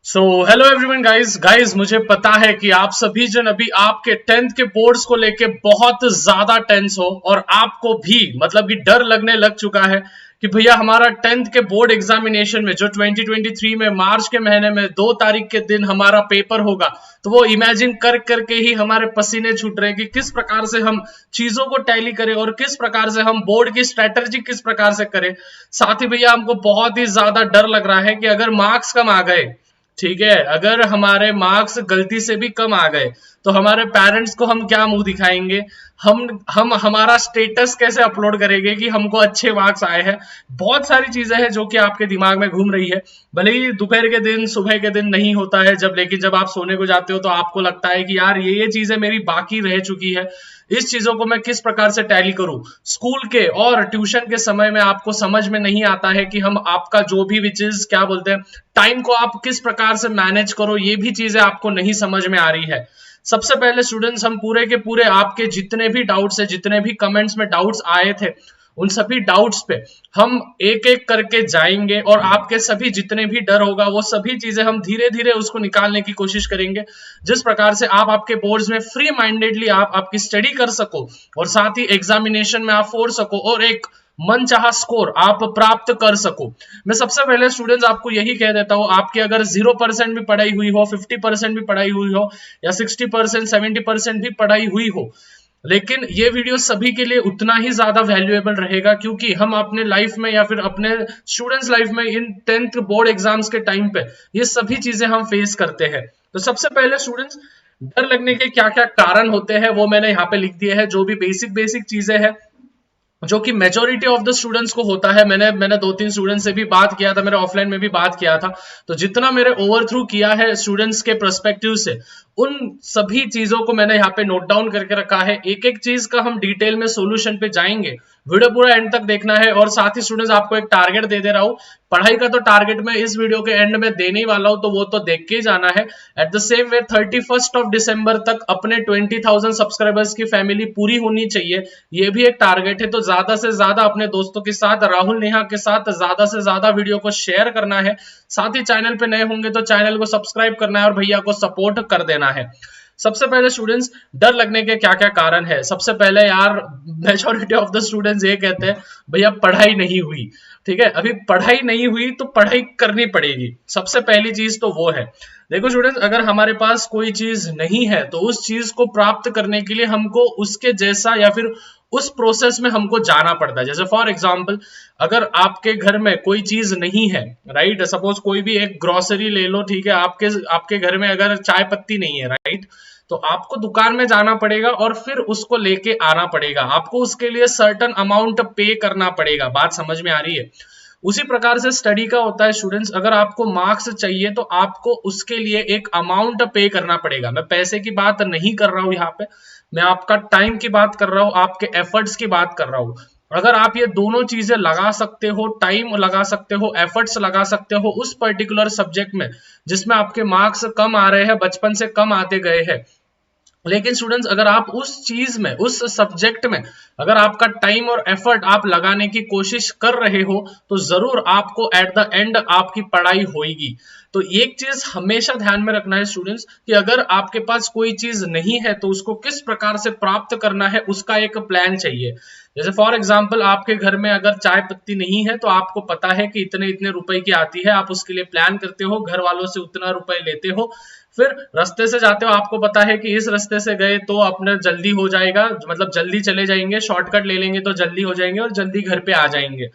So hello everyone guys मुझे पता है कि आप सभी जन अभी आपके 10th के बोर्ड्स को लेके बहुत ज्यादा टेंस हो और आपको भी मतलब कि डर लगने लग चुका है कि भैया हमारा 10th के बोर्ड एग्जामिनेशन में जो 2023 में मार्च के महीने में 2 तारीख के दिन हमारा पेपर होगा, तो वो इमेजिन कर करके ही हमारे पसीने छूट रहे हैं कि किस प्रकार से हम चीजों को टैली करें और किस प्रकार से हम बोर्ड की स्ट्रेटजी किस प्रकार से करें। साथ ही भैया हमको बहुत ही ज्यादा डर लग रहा है कि अगर मार्क्स कम आ गए, ठीक है, अगर हमारे मार्क्स गलती से भी कम आ गए तो हमारे पेरेंट्स को हम क्या मुंह दिखाएंगे। हम हमारा स्टेटस कैसे अपलोड करेंगे कि हमको अच्छे मार्क्स आए हैं। बहुत सारी चीजें हैं जो कि आपके दिमाग में घूम रही है। भले ही दोपहर के दिन सुबह के दिन नहीं होता है जब, लेकिन जब आप सोने को जाते हो तो आपको लगता है कि यार ये चीजें मेरी बाकी रह चुकी है, इस चीजों को मैं किस प्रकार से टैली करूं। स्कूल के और ट्यूशन के समय में आपको समझ में नहीं आता है कि हम आपका जो भी विच इज क्या बोलते हैं टाइम को आप किस प्रकार से मैनेज करो, ये भी चीजें आपको नहीं समझ में आ रही है। सबसे पहले स्टूडेंट्स, हम पूरे के पूरे आपके जितने भी डाउट्स है, जितने भी कमेंट्स में डाउट्स आए थे, उन सभी डाउट्स पे हम एक एक करके जाएंगे और आपके सभी जितने भी डर होगा वो सभी चीजें हम धीरे धीरे उसको निकालने की कोशिश करेंगे, जिस प्रकार से आप आपके बोर्ड्स में फ्री माइंडेडली आप आपकी स्टडी कर सको और साथ ही एग्जामिनेशन में आप फोड़ सको और एक मन चाहा स्कोर आप प्राप्त कर सको। मैं सबसे पहले स्टूडेंट्स आपको यही कह देता हूं, आपकी अगर 0% भी पढ़ाई हुई हो, 50% भी पढ़ाई हुई हो या 60% 70% भी पढ़ाई हुई हो, लेकिन ये वीडियो सभी के लिए उतना ही ज्यादा वैल्यूएबल रहेगा, क्योंकि हम अपने लाइफ में या फिर अपने स्टूडेंट्स लाइफ में इन 10th बोर्ड एग्जाम्स के टाइम पे ये सभी चीजें हम फेस करते हैं। तो सबसे पहले स्टूडेंट्स, डर लगने के क्या क्या कारण होते हैं वो मैंने यहाँ पे लिख दिए हैं, जो भी बेसिक बेसिक चीजें हैं जो कि मेजोरिटी ऑफ द स्टूडेंट्स को होता है। मैंने 2-3 स्टूडेंट्स से भी बात किया था, मेरे ऑफलाइन में भी बात किया था, तो जितना मेरे ओवर थ्रू किया है स्टूडेंट्स के पर्सपेक्टिव से, उन सभी चीजों को मैंने यहाँ पे नोट डाउन करके रखा है। एक एक चीज का हम डिटेल में सोल्यूशन पे जाएंगे, वीडियो पूरा एंड तक देखना है। और साथ ही स्टूडेंट्स आपको एक टारगेट दे दे रहा हूं, पढ़ाई का तो टारगेट मैं इस वीडियो के एंड में देने ही वाला हूं, तो वो तो देख के ही जाना है। एट द सेम वे 31 तक अपने 20,000 सब्सक्राइबर्स की फैमिली पूरी होनी चाहिए, ये भी एक टारगेट है। तो ज्यादा से ज्यादा अपने दोस्तों के साथ, राहुल नेहा के साथ ज्यादा से ज्यादा वीडियो को शेयर करना है। साथ ही चैनल पे नए होंगे तो चैनल को सब्सक्राइब करना है और भैया को सपोर्ट कर देना है। सबसे पहले स्टूडेंट्स, डर लगने के क्या क्या कारण है। सबसे पहले यार, मेजोरिटी ऑफ द स्टूडेंट्स ये कहते हैं भैया पढ़ाई नहीं हुई। ठीक है, अभी पढ़ाई नहीं हुई तो पढ़ाई करनी पड़ेगी, सबसे पहली चीज तो वो है। देखो स्टूडेंट्स, अगर हमारे पास कोई चीज नहीं है तो उस चीज को प्राप्त करने के लिए हमको उसके जैसा या फिर उस प्रोसेस में हमको जाना पड़ता है। जैसे फॉर एग्जांपल, अगर आपके घर में कोई चीज नहीं है, राइट, सपोज कोई भी एक ग्रोसरी ले लो, ठीक है, आपके आपके घर में अगर चाय पत्ती नहीं है, राइट, तो आपको दुकान में जाना पड़ेगा और फिर उसको लेके आना पड़ेगा, आपको उसके लिए सर्टेन अमाउंट पे करना पड़ेगा। बात समझ में आ रही है? उसी प्रकार से स्टडी का होता है स्टूडेंट्स, अगर आपको मार्क्स चाहिए तो आपको उसके लिए एक अमाउंट पे करना पड़ेगा। मैं पैसे की बात नहीं कर रहा हूं यहाँ पे, मैं आपका टाइम की बात कर रहा हूं, आपके एफर्ट्स की बात कर रहा हूं। अगर आप ये दोनों चीजें लगा सकते हो, टाइम लगा सकते हो, एफर्ट्स लगा सकते हो उस पर्टिकुलर सब्जेक्ट में जिसमें आपके मार्क्स कम आ रहे हैं, बचपन से कम आते गए हैं, लेकिन स्टूडेंट्स अगर आप उस चीज में, उस सब्जेक्ट में अगर आपका टाइम और एफर्ट आप लगाने की कोशिश कर रहे हो, तो जरूर आपको एट द एंड आपकी पढ़ाई होगी। तो एक चीज हमेशा ध्यान में रखना है स्टूडेंट्स कि अगर आपके पास कोई चीज नहीं है तो उसको किस प्रकार से प्राप्त करना है, उसका एक प्लान चाहिए। जैसे फॉर एग्जांपल, आपके घर में अगर चाय पत्ती नहीं है तो आपको पता है कि इतने इतने रुपए की आती है, आप उसके लिए प्लान करते हो, घर वालों से उतना रुपए लेते हो, फिर रास्ते से जाते हो, आपको पता है कि इस रास्ते से गए तो अपने जल्दी हो जाएगा, मतलब जल्दी चले जाएंगे, शॉर्टकट ले लेंगे तो जल्दी हो जाएंगे और जल्दी घर पे आ जाएंगे।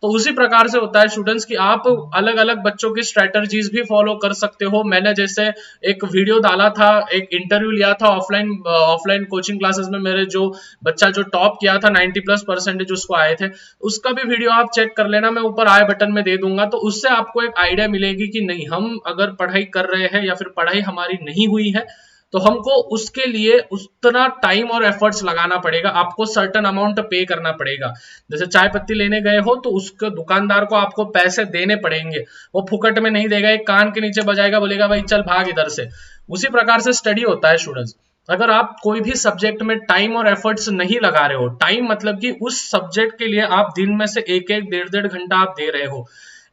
तो उसी प्रकार से होता है स्टूडेंट्स कि आप अलग अलग बच्चों की स्ट्रेटजीज भी फॉलो कर सकते हो। मैंने जैसे एक वीडियो डाला था, एक इंटरव्यू लिया था ऑफलाइन ऑफलाइन कोचिंग क्लासेस में, मेरे जो बच्चा जो टॉप किया था 90+% उसको आए थे, उसका भी वीडियो आप चेक कर लेना, मैं ऊपर आई बटन में दे दूंगा। तो उससे आपको एक आइडिया मिलेगी कि नहीं, हम अगर पढ़ाई कर रहे हैं या फिर पढ़ाई हमारी नहीं हुई है तो हमको उसके लिए उतना टाइम और एफर्ट्स लगाना पड़ेगा, आपको सर्टेन अमाउंट पे करना पड़ेगा। जैसे चाय पत्ती लेने गए हो तो उसके दुकानदार को आपको पैसे देने पड़ेंगे, वो फुकट में नहीं देगा, एक कान के नीचे बजाएगा, बोलेगा भाई चल भाग इधर से। उसी प्रकार से स्टडी होता है स्टूडेंट्स। अगर आप कोई भी सब्जेक्ट में टाइम और एफर्ट्स नहीं लगा रहे हो, टाइम मतलब कि उस सब्जेक्ट के लिए आप दिन में से एक एक 1.5 घंटा आप दे रहे हो,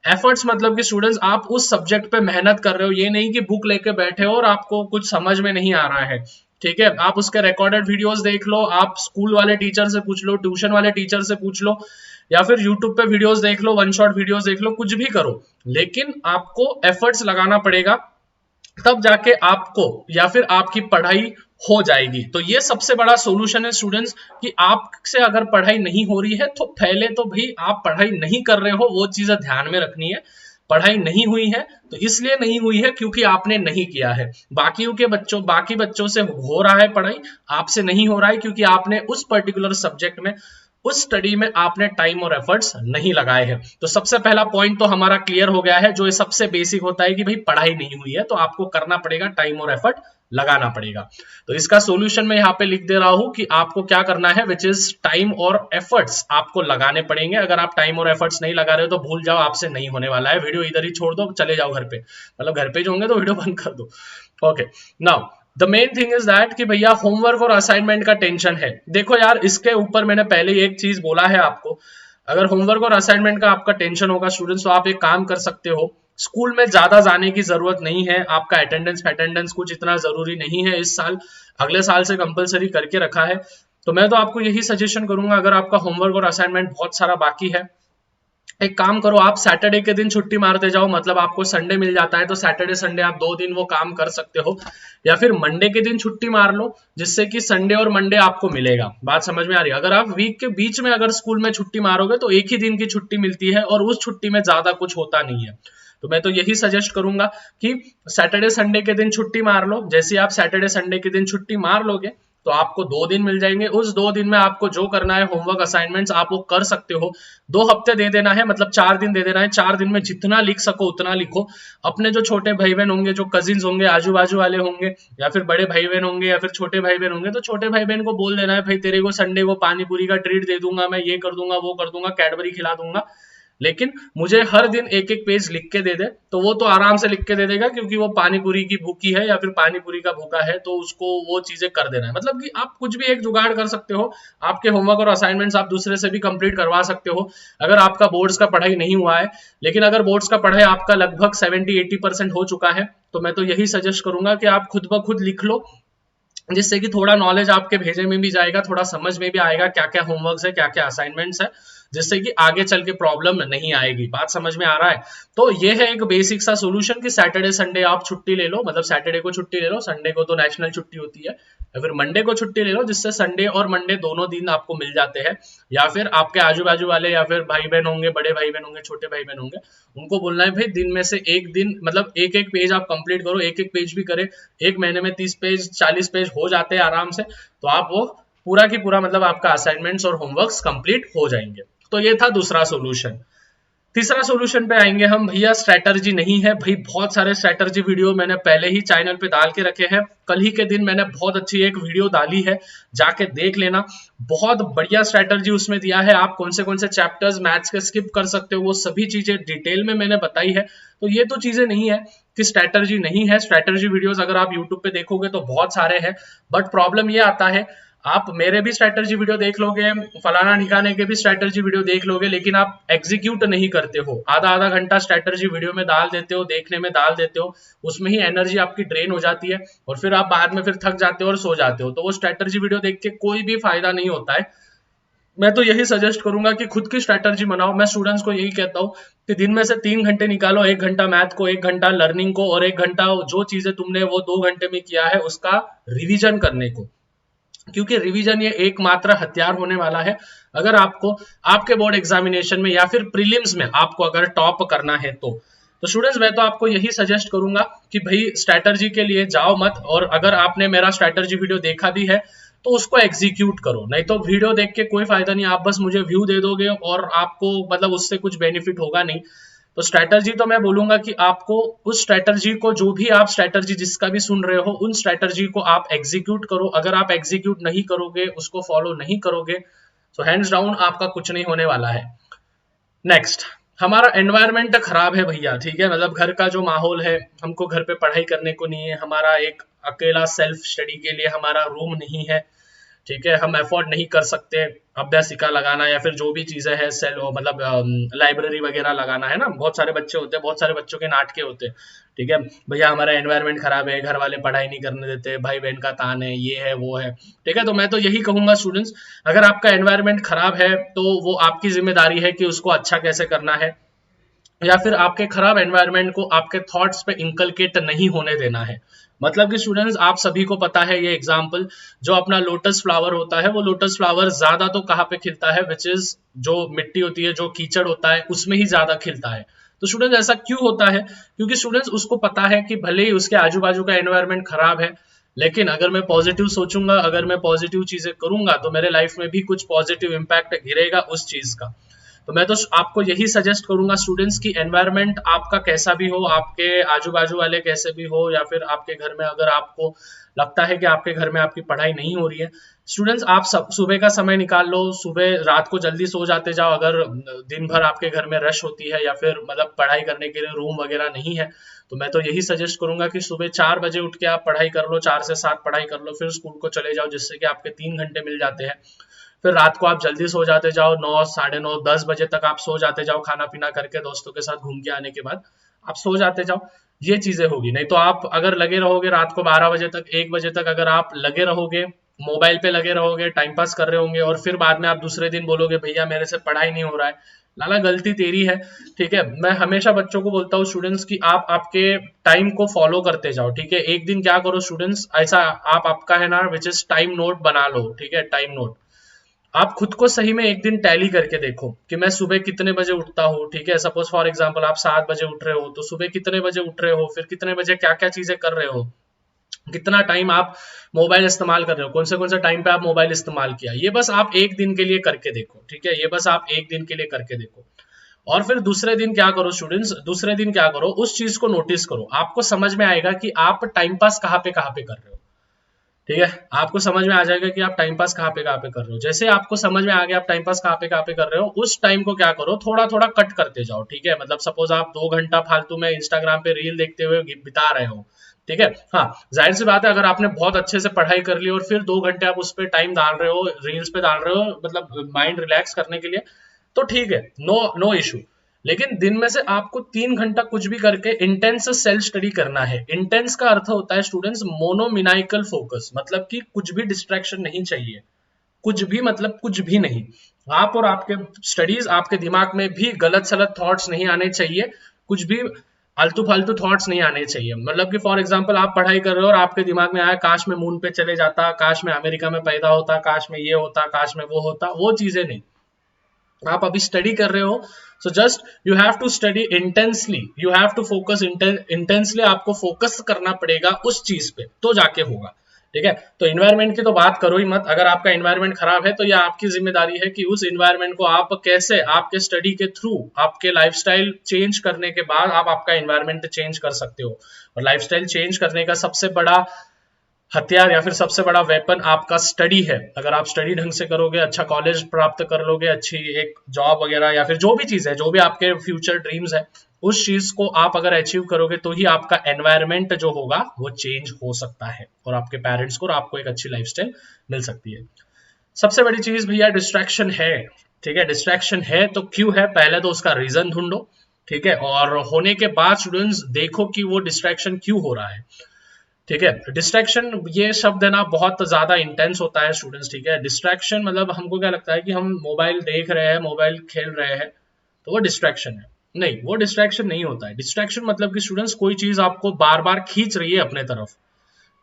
एफर्ट्स मतलब कि स्टूडेंट्स आप उस सब्जेक्ट पे मेहनत कर रहे हो, ये नहीं कि बुक लेके बैठे हो और आपको कुछ समझ में नहीं आ रहा है, ठीक है। आप उसके रिकॉर्डेड वीडियोस देख लो, आप स्कूल वाले टीचर से पूछ लो, ट्यूशन वाले टीचर से पूछ लो, या फिर यूट्यूब पे वीडियोस देख लो, वन शॉट वीडियोस देख लो, कुछ भी करो, लेकिन आपको एफर्ट्स लगाना पड़ेगा, तब जाके आपको या फिर आपकी पढ़ाई हो जाएगी। तो ये सबसे बड़ा सॉल्यूशन है स्टूडेंट्स कि आपसे अगर पढ़ाई नहीं हो रही है तो पहले तो भाई आप पढ़ाई नहीं कर रहे हो, वो चीजें ध्यान में रखनी है। पढ़ाई नहीं हुई है तो इसलिए नहीं हुई है क्योंकि आपने नहीं किया है। बाकी बच्चों से हो रहा है पढ़ाई, आपसे नहीं हो रहा है क्योंकि आपने उस पर्टिकुलर सब्जेक्ट में, उस स्टडी में आपने टाइम और एफर्ट्स नहीं लगाए हैं। तो सबसे पहला पॉइंट तो हमारा क्लियर हो गया है, जो सबसे बेसिक होता है कि भाई पढ़ाई नहीं हुई है तो आपको करना पड़ेगा, टाइम और एफर्ट लगाना पड़ेगा। तो इसका सॉल्यूशन मैं यहाँ पे लिख दे रहा हूं कि आपको क्या करना है, विच इज टाइम और एफर्ट्स आपको लगाने पड़ेंगे। अगर आप टाइम और एफर्ट्स नहीं लगा रहे हो तो भूल जाओ, आपसे नहीं होने वाला है। वीडियो इधर ही छोड़ दो, चले जाओ घर पे, मतलब घर पे जो होंगे तो वीडियो बंद कर दो। Okay, now the main thing is that कि भैया होमवर्क और असाइनमेंट का टेंशन है। देखो यार, इसके ऊपर मैंने पहले ही एक चीज बोला है आपको, अगर होमवर्क और असाइनमेंट का आपका टेंशन होगा स्टूडेंट्स, तो आप एक काम कर सकते हो, स्कूल में ज्यादा जाने की जरूरत नहीं है, आपका अटेंडेंस कुछ इतना जरूरी नहीं है इस साल, अगले साल से कंपलसरी करके रखा है। तो मैं तो आपको यही सजेशन करूंगा, अगर आपका होमवर्क और असाइनमेंट बहुत सारा बाकी है, एक काम करो, आप सैटरडे के दिन छुट्टी मारते जाओ, मतलब आपको संडे मिल जाता है तो सैटरडे संडे आप 2 दिन वो काम कर सकते हो, या फिर मंडे के दिन छुट्टी मार लो, जिससे कि संडे और मंडे आपको मिलेगा। बात समझ में आ रही है? अगर आप वीक के बीच में अगर स्कूल में छुट्टी मारोगे तो एक ही दिन की छुट्टी मिलती है और उस छुट्टी में ज्यादा कुछ होता नहीं है। तो मैं तो यही सजेस्ट करूंगा कि सैटरडे संडे के दिन छुट्टी मार लो। जैसे आप सैटरडे संडे के दिन छुट्टी मार लोगे तो आपको 2 दिन मिल जाएंगे। उस 2 दिन में आपको जो करना है, होमवर्क असाइनमेंट्स आप वो कर सकते हो। 2 हफ्ते दे देना है, मतलब 4 दिन दे देना है। 4 दिन में जितना लिख सको उतना लिखो। अपने जो छोटे भाई बहन होंगे, जो कजिन्स होंगे, आजू बाजू वाले होंगे, या फिर बड़े भाई बहन होंगे, या फिर छोटे भाई बहन होंगे, तो छोटे भाई बहन को बोल देना है, भाई तेरे को संडे को पानी पूरी का ट्रीट दे दूंगा, मैं ये कर दूंगा, वो कर दूंगा, कैडबरी खिला दूंगा, लेकिन मुझे हर दिन एक एक पेज लिख के दे दे। तो वो तो आराम से लिख के दे देगा, क्योंकि वो पानी पूरी की भूखी है या फिर पानी पूरी का भूखा है, तो उसको वो चीजें कर देना है। मतलब कि आप कुछ भी एक जुगाड़ कर सकते हो, आपके होमवर्क और असाइनमेंट्स आप दूसरे से भी कंप्लीट करवा सकते हो। अगर आपका बोर्ड्स का पढ़ाई नहीं हुआ है, लेकिन अगर बोर्ड्स का पढ़ाई आपका लगभग 70-80% हो चुका है, तो मैं तो यही सजेस्ट करूंगा कि आप खुद ब खुद लिख लो, जिससे कि थोड़ा नॉलेज आपके भेजे में भी जाएगा, थोड़ा समझ में भी आएगा क्या क्या होमवर्क है, क्या क्या असाइनमेंट्स है, जिससे कि आगे चल के प्रॉब्लम नहीं आएगी। बात समझ में आ रहा है? तो ये है एक बेसिक सा सोल्यूशन कि सैटरडे संडे आप छुट्टी ले लो, मतलब सैटरडे को छुट्टी ले लो, संडे को तो नेशनल छुट्टी होती है, या फिर मंडे को छुट्टी ले लो, जिससे संडे और मंडे दोनों दिन आपको मिल जाते हैं। या फिर आपके आजू बाजू वाले, या फिर भाई बहन होंगे, बड़े भाई बहन होंगे, छोटे भाई बहन होंगे, उनको बोलना है भाई दिन में से एक दिन, मतलब एक एक पेज आप कंप्लीट करो। एक एक पेज भी करे, एक महीने में 30 पेज 40 पेज हो जाते हैं आराम से, तो आप वो पूरा की पूरा, मतलब आपका असाइनमेंट्स और होमवर्क्स कंप्लीट हो जाएंगे। तो ये था दूसरा सॉल्यूशन। तीसरा सॉल्यूशन पे आएंगे हम, भैया स्ट्रेटर्जी नहीं है। भाई बहुत सारे स्ट्रेटर्जी वीडियो मैंने पहले ही चैनल पे डाल के रखे हैं। कल ही के दिन मैंने बहुत अच्छी एक वीडियो डाली है, जाके देख लेना। बहुत बढ़िया स्ट्रेटर्जी उसमें दिया है, आप कौन से चैप्टर्स मैथ्स के स्किप कर सकते हो, वो सभी चीजें डिटेल में मैंने बताई है। तो ये तो चीजें नहीं है कि स्ट्रेटर्जी नहीं है। स्ट्रेटर्जी वीडियोस अगर आप यूट्यूब पे देखोगे तो बहुत सारे हैं, बट प्रॉब्लम ये आता है, आप मेरे भी स्ट्रेटर्जी वीडियो देख लोगे, फलाना ठिकाने के भी स्ट्रेटर्जी वीडियो देख लोगे, लेकिन आप एग्जीक्यूट नहीं करते हो। आधा आधा घंटा स्ट्रेटर्जी वीडियो में डाल देते हो, देखने में डाल देते हो, उसमें ही एनर्जी आपकी ड्रेन हो जाती है, और फिर आप बाद में फिर थक जाते हो और सो जाते हो। तो वो स्ट्रेटर्जी वीडियो देख के कोई भी फायदा नहीं होता है। मैं तो यही सजेस्ट करूंगा कि खुद की स्ट्रेटर्जी बनाओ। मैं स्टूडेंट्स को यही कहता हूँ कि दिन में से 3 घंटे निकालो, 1 घंटा मैथ को, 1 घंटा लर्निंग को, और 1 घंटा जो चीजें तुमने वो 2 घंटे में किया है उसका रिविजन करने को, क्योंकि रिवीजन ये एकमात्र हथियार होने वाला है अगर आपको आपके बोर्ड एग्जामिनेशन में या फिर प्रीलिम्स में आपको अगर टॉप करना है तो स्टूडेंट्स मैं तो आपको यही सजेस्ट करूंगा कि भाई स्ट्रैटेजी के लिए जाओ मत, और अगर आपने मेरा स्ट्रैटेजी वीडियो देखा भी है तो उसको एग्जीक्यूट करो। नहीं तो वीडियो देख के कोई फायदा नहीं, आप बस मुझे व्यू दे दोगे और आपको मतलब उससे कुछ बेनिफिट होगा नहीं। तो स्ट्रैटेजी तो मैं बोलूंगा कि आपको उस स्ट्रैटेजी को, जो भी आप स्ट्रैटेजी जिसका भी सुन रहे हो, उन स्ट्रैटेजी को आप एग्जीक्यूट करो। अगर आप एग्जीक्यूट नहीं करोगे, उसको फॉलो नहीं करोगे, तो हैंड्स डाउन आपका कुछ नहीं होने वाला है। नेक्स्ट, हमारा एनवायरनमेंट खराब है भैया, ठीक है, मतलब घर का जो माहौल है, हमको घर पे पढ़ाई करने को नहीं है, हमारा एक अकेला सेल्फ स्टडी के लिए हमारा रूम नहीं है, ठीक है, हम अफोर्ड नहीं कर सकते अभ्यासिका लगाना या फिर जो भी चीजें हैं सेल मतलब लाइब्रेरी वगैरह लगाना, है ना। बहुत सारे बच्चे होते हैं, बहुत सारे बच्चों के नाटके होते हैं, ठीक है, भैया हमारा एनवायरनमेंट खराब है, घर वाले पढ़ाई नहीं करने देते, भाई बहन का तान है, ये है वो है, ठीक है। तो मैं तो यही कहूंगा स्टूडेंट्स, अगर आपका एनवायरनमेंट खराब है तो वो आपकी जिम्मेदारी है कि उसको अच्छा कैसे करना है, या फिर आपके खराब एनवायरनमेंट को आपके थॉट्स पे इंकलकेट नहीं होने देना है। मतलब कि स्टूडेंट्स, आप सभी को पता है ये एग्जांपल, जो अपना लोटस फ्लावर होता है, वो लोटस फ्लावर ज्यादा तो कहाँ पे खिलता है, विच इज जो मिट्टी होती है, जो कीचड़ होता है, उसमें ही ज्यादा खिलता है। तो स्टूडेंट्स ऐसा क्यों होता है? क्योंकि स्टूडेंट्स उसको पता है कि भले ही उसके आजू बाजू का एनवायरनमेंट खराब है, लेकिन अगर मैं पॉजिटिव सोचूंगा, अगर मैं पॉजिटिव चीजें करूंगा, तो मेरे लाइफ में भी कुछ पॉजिटिव इंपैक्ट गिरेगा उस चीज का। तो मैं तो आपको यही सजेस्ट करूंगा स्टूडेंट्स की एनवायरनमेंट आपका कैसा भी हो, आपके आजू बाजू वाले कैसे भी हो, या फिर आपके घर में अगर आपको लगता है कि आपके घर में आपकी पढ़ाई नहीं हो रही है, स्टूडेंट्स आप सब सुबह का समय निकाल लो, सुबह रात को जल्दी सो जाते जाओ, अगर दिन भर आपके घर में रश होती है या फिर मतलब पढ़ाई करने के लिए रूम वगैरह नहीं है, तो मैं तो यही सजेस्ट करूंगा कि सुबह 4 बजे उठ के आप पढ़ाई कर लो, 4 से 7 पढ़ाई कर लो, फिर स्कूल को चले जाओ, जिससे कि आपके 3 घंटे मिल जाते हैं। फिर रात को आप जल्दी सो जाते जाओ, 9, साढ़े 9, 10 बजे तक आप सो जाते जाओ, खाना पीना करके दोस्तों के साथ घूम के आने के बाद आप सो जाते जाओ। ये चीजें होगी। नहीं तो आप अगर लगे रहोगे रात को 12 बजे तक, 1 बजे तक अगर आप लगे रहोगे, मोबाइल पे लगे रहोगे, टाइम पास कर रहे होंगे, और फिर बाद में आप दूसरे दिन बोलोगे भैया मेरे से पढ़ाई नहीं हो रहा है, लाला गलती तेरी है। ठीक है, मैं हमेशा बच्चों को बोलता हूँ स्टूडेंट्स की आप आपके टाइम को फॉलो करते जाओ। ठीक है, एक दिन क्या करो स्टूडेंट्स, ऐसा आप आपका है ना विच इज टाइम नोट बना लो। ठीक है, टाइम नोट आप खुद को सही में एक दिन टैली करके देखो कि मैं सुबह कितने बजे उठता हूँ। ठीक है, सपोज फॉर एग्जांपल आप 7 बजे उठ रहे हो, तो सुबह कितने बजे उठ रहे हो, फिर कितने बजे क्या क्या चीजें कर रहे हो, कितना टाइम आप मोबाइल इस्तेमाल कर रहे हो, कौन से टाइम पे आप मोबाइल इस्तेमाल किया, ये बस आप एक दिन के लिए करके देखो। ठीक है, ये बस आप एक दिन के लिए करके देखो, और फिर दूसरे दिन क्या करो स्टूडेंट्स, दूसरे दिन क्या करो, उस चीज को नोटिस करो, आपको समझ में आएगा कि आप टाइम पास कहाँ पे कर रहे हो। ठीक है, आपको समझ में आ जाएगा कि आप टाइम पास कहाँ पे कर रहे हो। जैसे आपको समझ में आ गया आप टाइम पास कहाँ पे कर रहे हो, उस टाइम को क्या करो, थोड़ा थोड़ा कट करते जाओ। ठीक है, मतलब सपोज आप 2 घंटा फालतू में इंस्टाग्राम पे रील देखते हुए बिता रहे हो। ठीक है, हाँ, जाहिर सी बात है अगर आपने बहुत अच्छे से पढ़ाई कर ली और फिर 2 घंटे आप उस पर टाइम डाल रहे हो, रील्स पे डाल रहे हो, मतलब माइंड रिलैक्स करने के लिए, तो ठीक है, नो नो इशू। लेकिन दिन में से आपको 3 घंटा कुछ भी करके इंटेंस सेल्फ स्टडी करना है। इंटेंस का अर्थ होता है स्टूडेंट्स मोनोमिनाइकल फोकस, मतलब कि कुछ भी डिस्ट्रैक्शन नहीं चाहिए, कुछ भी मतलब कुछ भी नहीं। आप और आपके स्टडीज, आपके दिमाग में भी गलत सलत थॉट्स नहीं आने चाहिए, कुछ भी आलतू फालतू थॉट्स नहीं आने चाहिए। मतलब कि फॉर एग्जांपल आप पढ़ाई कर रहे हो और आपके दिमाग में आया काश मैं मून पे चले जाता, काश मैं अमेरिका में पैदा होता, काश मैं ये होता, काश मैं वो होता, वो चीजें नहीं। आप अभी स्टडी कर रहे हो, so just you have to study intensely, you have to focus intensely, आपको फोकस करना पड़ेगा उस चीज पे, तो जाके होगा। ठीक है, तो इन्वायरमेंट की तो बात करो ही मत। अगर आपका इन्वायरमेंट खराब है तो यह आपकी जिम्मेदारी है कि उस इन्वायरमेंट को आप कैसे आपके स्टडी के थ्रू, आपके लाइफस्टाइल चेंज करने के बाद आप आपका इन्वायरमेंट चेंज कर सकते हो। और लाइफस्टाइल चेंज करने का सबसे बड़ा हथियार या फिर सबसे बड़ा वेपन आपका स्टडी है। अगर आप स्टडी ढंग से करोगे, अच्छा कॉलेज प्राप्त कर लोगे, अच्छी एक जॉब वगैरह या फिर जो भी चीज है, जो भी आपके फ्यूचर ड्रीम्स है, उस चीज को आप अगर अचीव करोगे तो ही आपका एनवायरमेंट जो होगा वो चेंज हो सकता है, और आपके पेरेंट्स को और आपको एक अच्छी लाइफस्टाइल मिल सकती है। सबसे बड़ी चीज भैया डिस्ट्रैक्शन है। ठीक है, डिस्ट्रैक्शन है तो क्यों है, पहले तो उसका रीजन ढूंढो। ठीक है, और होने के बाद स्टूडेंट्स देखो कि वो डिस्ट्रैक्शन क्यों हो रहा है। ठीक है, डिस्ट्रैक्शन ये शब्द है ना बहुत ज्यादा इंटेंस होता है स्टूडेंट्स। ठीक है, डिस्ट्रैक्शन मतलब हमको क्या लगता है कि हम मोबाइल देख रहे हैं, मोबाइल खेल रहे हैं, तो वो डिस्ट्रैक्शन है। नहीं, वो डिस्ट्रैक्शन नहीं होता है। डिस्ट्रैक्शन मतलब कि स्टूडेंट्स कोई चीज आपको बार बार खींच रही है अपने तरफ।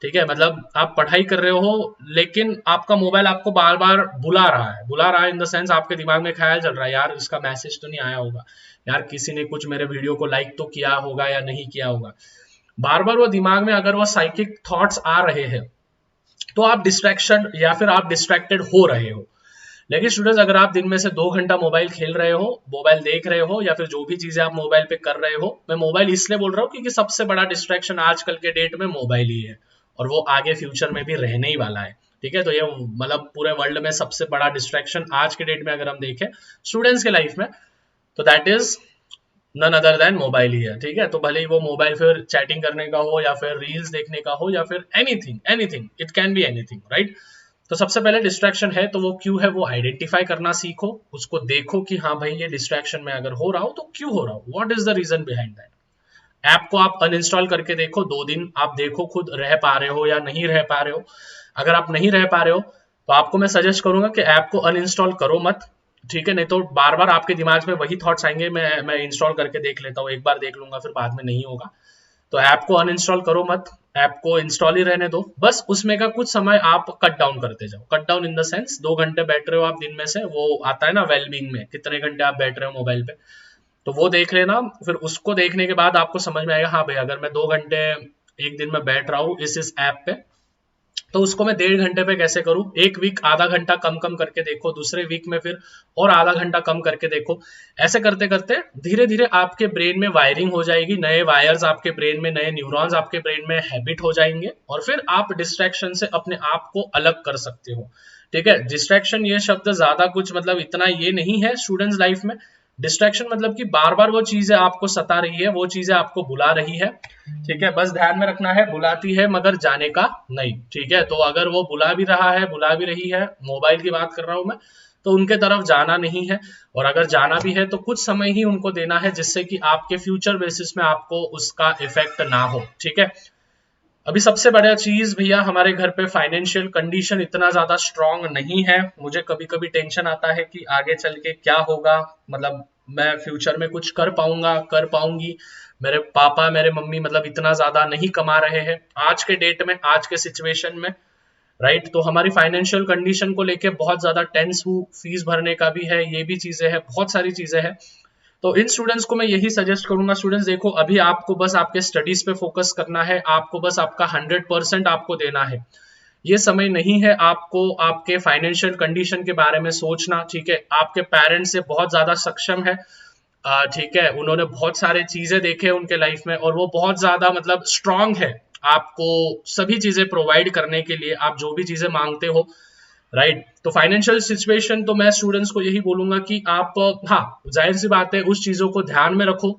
ठीक है, मतलब आप पढ़ाई कर रहे हो लेकिन आपका मोबाइल आपको बार बार बुला रहा है इन द सेंस आपके दिमाग में ख्याल चल रहा है, यार इसका मैसेज तो नहीं आया होगा, यार किसी ने कुछ मेरे वीडियो को लाइक तो किया होगा या नहीं किया होगा। बार बार वो दिमाग में अगर वो साइकिक थॉट्स आ रहे हैं तो आप डिस्ट्रैक्शन या फिर आप डिस्ट्रैक्टेड हो रहे हो। लेकिन स्टूडेंट्स अगर आप दिन में से 2 घंटा मोबाइल खेल रहे हो, मोबाइल देख रहे हो, या फिर जो भी चीजें आप मोबाइल पे कर रहे हो, मैं मोबाइल इसलिए बोल रहा हूँ क्योंकि सबसे बड़ा डिस्ट्रैक्शन आजकल के डेट में मोबाइल ही है, और वो आगे फ्यूचर में भी रहने ही वाला है। ठीक है, तो ये मतलब पूरे वर्ल्ड में सबसे बड़ा डिस्ट्रैक्शन आज के डेट में अगर हम देखें स्टूडेंट्स के लाइफ में, तो that is none other than mobile ही है। ठीक है, तो भले ही वो मोबाइल फिर चैटिंग करने का हो, या फिर रील्स देखने का हो, या फिर anything anything, it can be anything, right. तो सबसे पहले डिस्ट्रैक्शन है तो वो क्यों है वो आइडेंटिफाई करना सीखो, उसको देखो कि हाँ भाई ये डिस्ट्रैक्शन में अगर हो रहा हो तो क्यों हो रहा हो, what is the reason behind that. App को आप अनइंस्टॉल करके देखो, 2 दिन आप देखो खुद रह पा रहे हो या नहीं रह पा रहे हो। अगर आप नहीं रह पा रहे हो तो आपको मैं सजेस्ट करूंगा कि ऐप को अनइंस्टॉल करो मत, ठीक है, नहीं तो बार बार आपके दिमाग में वही थॉट्स आएंगे, मैं इंस्टॉल करके देख लेता हूँ, एक बार देख लूंगा फिर बाद में नहीं होगा। तो ऐप को अनइंस्टॉल करो मत, ऐप को इंस्टॉल ही रहने दो, बस उसमें का कुछ समय आप कट डाउन करते जाओ। Cut down in the sense 2 घंटे बैठ रहे हो आप दिन में से, वो आता है ना वेलबींग में कितने घंटे आप बैठ रहे हो मोबाइल पे, तो वो देख लेना। फिर उसको देखने के बाद आपको समझ में आएगा हाँ भाई अगर मैं 2 घंटे एक दिन में बैठ रहा हूँ इस ऐप पे, तो उसको मैं 1.5 घंटे पे कैसे करूं, एक वीक आधा घंटा कम कम करके देखो, दूसरे वीक में फिर और आधा घंटा कम करके देखो। ऐसे करते करते धीरे धीरे आपके ब्रेन में वायरिंग हो जाएगी, नए वायर्स आपके ब्रेन में, नए न्यूरॉन्स आपके ब्रेन में हैबिट हो जाएंगे, और फिर आप डिस्ट्रैक्शन से अपने आप को अलग कर सकते हो। ठीक है, डिस्ट्रैक्शन ये शब्द ज्यादा कुछ मतलब इतना ये नहीं है स्टूडेंट्स लाइफ में। डिस्ट्रैक्शन मतलब कि बार बार वो चीजें आपको सता रही है, वो चीजें आपको बुला रही है, ठीक है, बस ध्यान में रखना है बुलाती है मगर जाने का नहीं, ठीक है। तो अगर वो बुला भी रहा है, बुला भी रही है, मोबाइल की बात कर रहा हूं मैं, तो उनके तरफ जाना नहीं है, और अगर जाना भी है तो कुछ समय ही उनको देना है जिससे कि आपके फ्यूचर बेसिस में आपको उसका इफेक्ट ना हो, ठीक है। अभी सबसे बड़ा चीज भैया, हमारे घर पे फाइनेंशियल कंडीशन इतना ज्यादा स्ट्रांग नहीं है, मुझे कभी कभी टेंशन आता है कि आगे चल के क्या होगा, मतलब मैं फ्यूचर में कुछ कर पाऊंगा, कर पाऊंगी। मेरे पापा मेरे मम्मी मतलब इतना ज्यादा नहीं कमा रहे हैं आज के डेट में, आज के सिचुएशन में, राइट। तो हमारी फाइनेंशियल कंडीशन को लेके बहुत ज्यादा टेंस हूँ, फीस भरने का भी है, ये भी चीजें हैं, बहुत सारी चीजें हैं। तो इन स्टूडेंट्स को मैं यही सजेस्ट करूंगा, स्टूडेंट्स देखो अभी आपको बस आपके स्टडीज पे फोकस करना है, आपको बस आपका 100% आपको देना है। ये समय नहीं है आपको आपके फाइनेंशियल कंडीशन के बारे में सोचना, ठीक है। आपके पेरेंट्स से बहुत ज्यादा सक्षम है, ठीक है, उन्होंने बहुत सारे चीजें देखे उनके लाइफ में, और वो बहुत ज्यादा मतलब स्ट्रांग है आपको सभी चीजें प्रोवाइड करने के लिए, आप जो भी चीजें मांगते हो, राइट। तो फाइनेंशियल सिचुएशन तो मैं स्टूडेंट्स को यही बोलूंगा कि आप, हाँ जाहिर सी बात है उस चीजों को ध्यान में रखो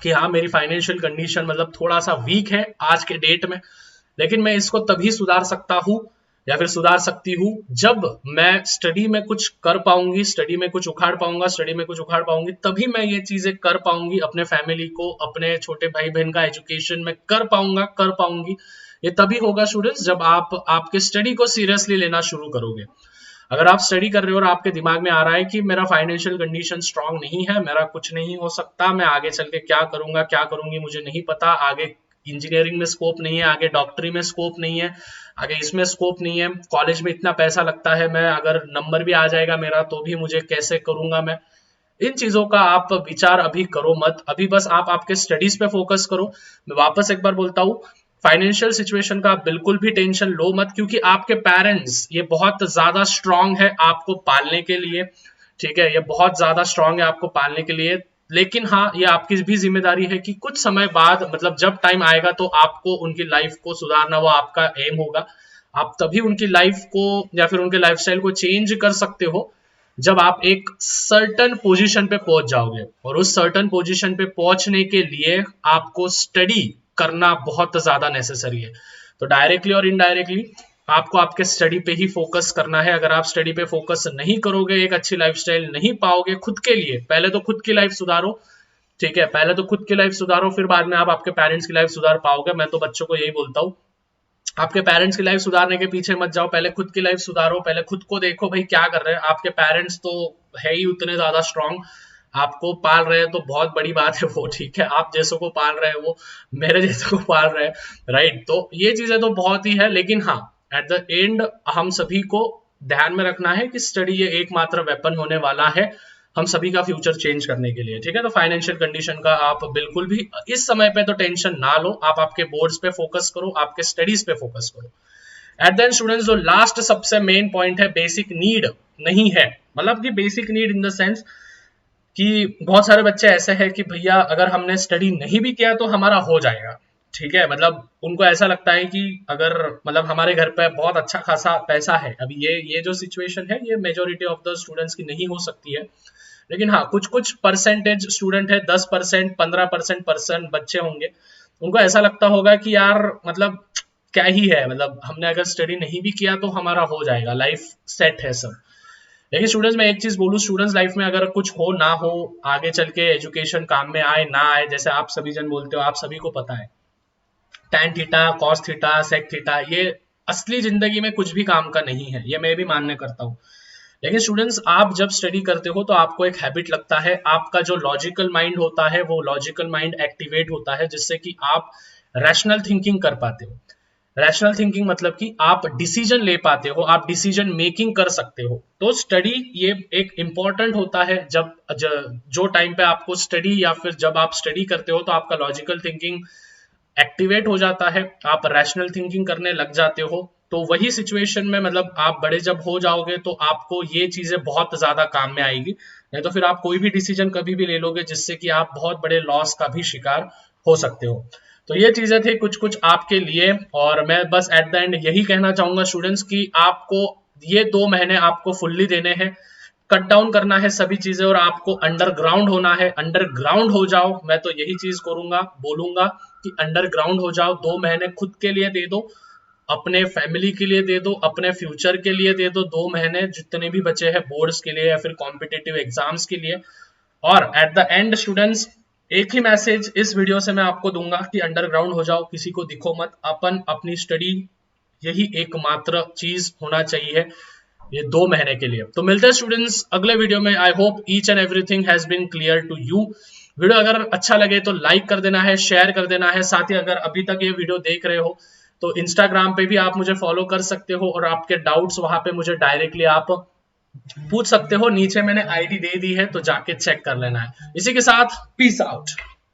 कि हाँ मेरी फाइनेंशियल कंडीशन मतलब थोड़ा सा वीक है आज के डेट में, लेकिन मैं इसको तभी सुधार सकता हूँ या फिर सुधार सकती हूँ जब मैं स्टडी में कुछ कर पाऊंगी, स्टडी में कुछ उखाड़ पाऊंगा, स्टडी में कुछ उखाड़ पाऊंगी, तभी मैं ये चीजें कर पाऊंगी, अपने फैमिली को, अपने छोटे भाई बहन का एजुकेशन में कर पाऊंगा, कर पाऊंगी। ये तभी होगा स्टूडेंट्स जब आप आपके स्टडी को सीरियसली लेना शुरू करोगे। अगर आप स्टडी कर रहे हो और आपके दिमाग में आ रहा है कि मेरा फाइनेंशियल कंडीशन स्ट्रांग नहीं है, मेरा कुछ नहीं हो सकता, मैं आगे चल के क्या करूंगा क्या करूंगी मुझे नहीं पता, आगे इंजीनियरिंग में स्कोप नहीं है, आगे डॉक्टरी में स्कोप नहीं है, आगे इसमें स्कोप नहीं है, कॉलेज में इतना पैसा लगता है, मैं अगर नंबर भी आ जाएगा मेरा तो भी मुझे कैसे करूंगा मैं, इन चीजों का आप विचार अभी करो मत, अभी बस आप आपके स्टडीज पे फोकस करो। मैं वापस एक बार बोलता हूँ, फाइनेंशियल सिचुएशन का आप बिल्कुल भी टेंशन लो मत, क्योंकि आपके पेरेंट्स ये बहुत ज्यादा स्ट्रांग है आपको पालने के लिए, ठीक है, ये बहुत ज्यादा स्ट्रांग है आपको पालने के लिए। लेकिन हाँ ये आपकी भी जिम्मेदारी है कि कुछ समय बाद मतलब जब टाइम आएगा तो आपको उनकी लाइफ को सुधारना, वो आपका एम होगा, आप तभी उनकी लाइफ को या फिर उनके लाइफस्टाइल को चेंज कर सकते हो जब आप एक सर्टन पोजीशन पे पहुंच जाओगे, और उस सर्टन पोजीशन पे पहुंचने के लिए आपको स्टडी करना बहुत ज्यादा नेसेसरी है। तो डायरेक्टली और इनडायरेक्टली आपको आपके स्टडी पे ही फोकस करना है। अगर आप स्टडी पे फोकस नहीं करोगे, एक अच्छी लाइफस्टाइल नहीं पाओगे खुद के लिए, पहले तो खुद की लाइफ सुधारो, ठीक है, पहले तो खुद की लाइफ सुधारो, फिर बाद में आप आपके पेरेंट्स की लाइफ सुधार पाओगे। मैं तो बच्चों को यही बोलता हूँ, आपके पेरेंट्स की लाइफ सुधारने के पीछे मत जाओ, पहले खुद की लाइफ सुधारो, पहले खुद को देखो भाई क्या कर रहे हैं। आपके पेरेंट्स तो है ही उतने ज्यादा स्ट्रांग, आपको पाल रहे हैं तो बहुत बड़ी बात है वो, ठीक है, आप जैसों को पाल रहे हैं वो मेरे जैसों को पाल रहे हैं, राइट। तो ये चीजें तो बहुत ही है, लेकिन हाँ एट द एंड हम सभी को ध्यान में रखना है कि स्टडी ये एकमात्र वेपन होने वाला है हम सभी का फ्यूचर चेंज करने के लिए, ठीक है। तो फाइनेंशियल कंडीशन का आप बिल्कुल भी इस समय पे तो टेंशन ना लो, आप आपके बोर्ड्स पे फोकस करो, आपके स्टडीज पे फोकस करो। एट देन स्टूडेंट्स जो लास्ट सबसे मेन पॉइंट है, बेसिक नीड नहीं है, मतलब कि basic need in the sense कि बहुत सारे बच्चे ऐसे हैं कि भैया अगर हमने स्टडी नहीं भी किया तो हमारा हो जाएगा, ठीक है, मतलब उनको ऐसा लगता है कि अगर मतलब हमारे घर पे बहुत अच्छा खासा पैसा है, अभी ये जो सिचुएशन है ये मेजोरिटी ऑफ द स्टूडेंट्स की नहीं हो सकती है, लेकिन हाँ कुछ कुछ परसेंटेज स्टूडेंट है, 10% 15% पर्सन बच्चे होंगे, उनको ऐसा लगता होगा कि यार मतलब क्या ही है, मतलब हमने अगर स्टडी नहीं भी किया तो हमारा हो जाएगा, लाइफ सेट है सब। लेकिन स्टूडेंट्स मैं एक चीज बोलूं, स्टूडेंट्स लाइफ में अगर कुछ हो ना हो, आगे चल के एजुकेशन काम में आए ना आए, जैसे आप सभी जन बोलते हो, आप सभी को पता है tan theta, cos theta, sec theta, ये असली जिंदगी में कुछ भी काम का नहीं है, ये मैं भी मानने करता हूँ। लेकिन स्टूडेंट्स आप जब स्टडी करते हो तो आपको एक हैबिट लगता है, आपका जो लॉजिकल माइंड होता है वो लॉजिकल माइंड एक्टिवेट होता है, जिससे कि आप रैशनल थिंकिंग कर पाते हो। रैशनल थिंकिंग मतलब कि आप डिसीजन ले पाते हो, आप डिसीजन मेकिंग कर सकते हो। तो स्टडी ये एक इंपॉर्टेंट होता है, जो टाइम पे आपको स्टडी या फिर जब आप स्टडी करते हो तो आपका लॉजिकल थिंकिंग एक्टिवेट हो जाता है, आप रैशनल थिंकिंग करने लग जाते हो। तो वही सिचुएशन में मतलब आप बड़े जब हो जाओगे तो आपको ये चीजें बहुत ज्यादा काम में आएगी, नहीं तो फिर आप कोई भी डिसीजन कभी भी ले लोगे जिससे कि आप बहुत बड़े लॉस का भी शिकार हो सकते हो। तो ये चीजें थी कुछ कुछ आपके लिए, और मैं बस एट द एंड यही कहना चाहूंगा स्टूडेंट्स की आपको ये 2 महीने आपको फुल्ली देने हैं, कट डाउन करना है सभी चीजें, और आपको अंडरग्राउंड होना है। अंडरग्राउंड हो जाओ, मैं तो यही चीज करूंगा, बोलूंगा कि अंडरग्राउंड हो जाओ। 2 महीने खुद के लिए दे दो, अपने फैमिली के लिए दे दो, अपने फ्यूचर के लिए दे दो। 2 महीने जितने भी बचे हैं बोर्ड्स के लिए या फिर कॉम्पिटिटिव एग्जाम्स के लिए। और एट द एंड स्टूडेंट्स एक ही मैसेज इस वीडियो से मैं आपको दूंगा कि अंडरग्राउंड हो जाओ, किसी को दिखो मत, अपन अपनी स्टडी, यही एकमात्र चीज होना चाहिए ये 2 महीने के लिए। तो मिलते हैं स्टूडेंट्स अगले वीडियो में। I hope each and everything has been clear to you. Video अगर अच्छा लगे तो लाइक कर देना है, शेयर कर देना है। साथ ही अगर अभी तक ये वीडियो देख रहे हो तो इंस्टाग्राम पे भी आप मुझे फॉलो कर सकते हो, और आपके डाउट्स वहां पे मुझे डायरेक्टली आप पूछ सकते हो। नीचे मैंने आईडी दे दी है तो जाके चेक कर लेना है। इसी के साथ पीस आउट।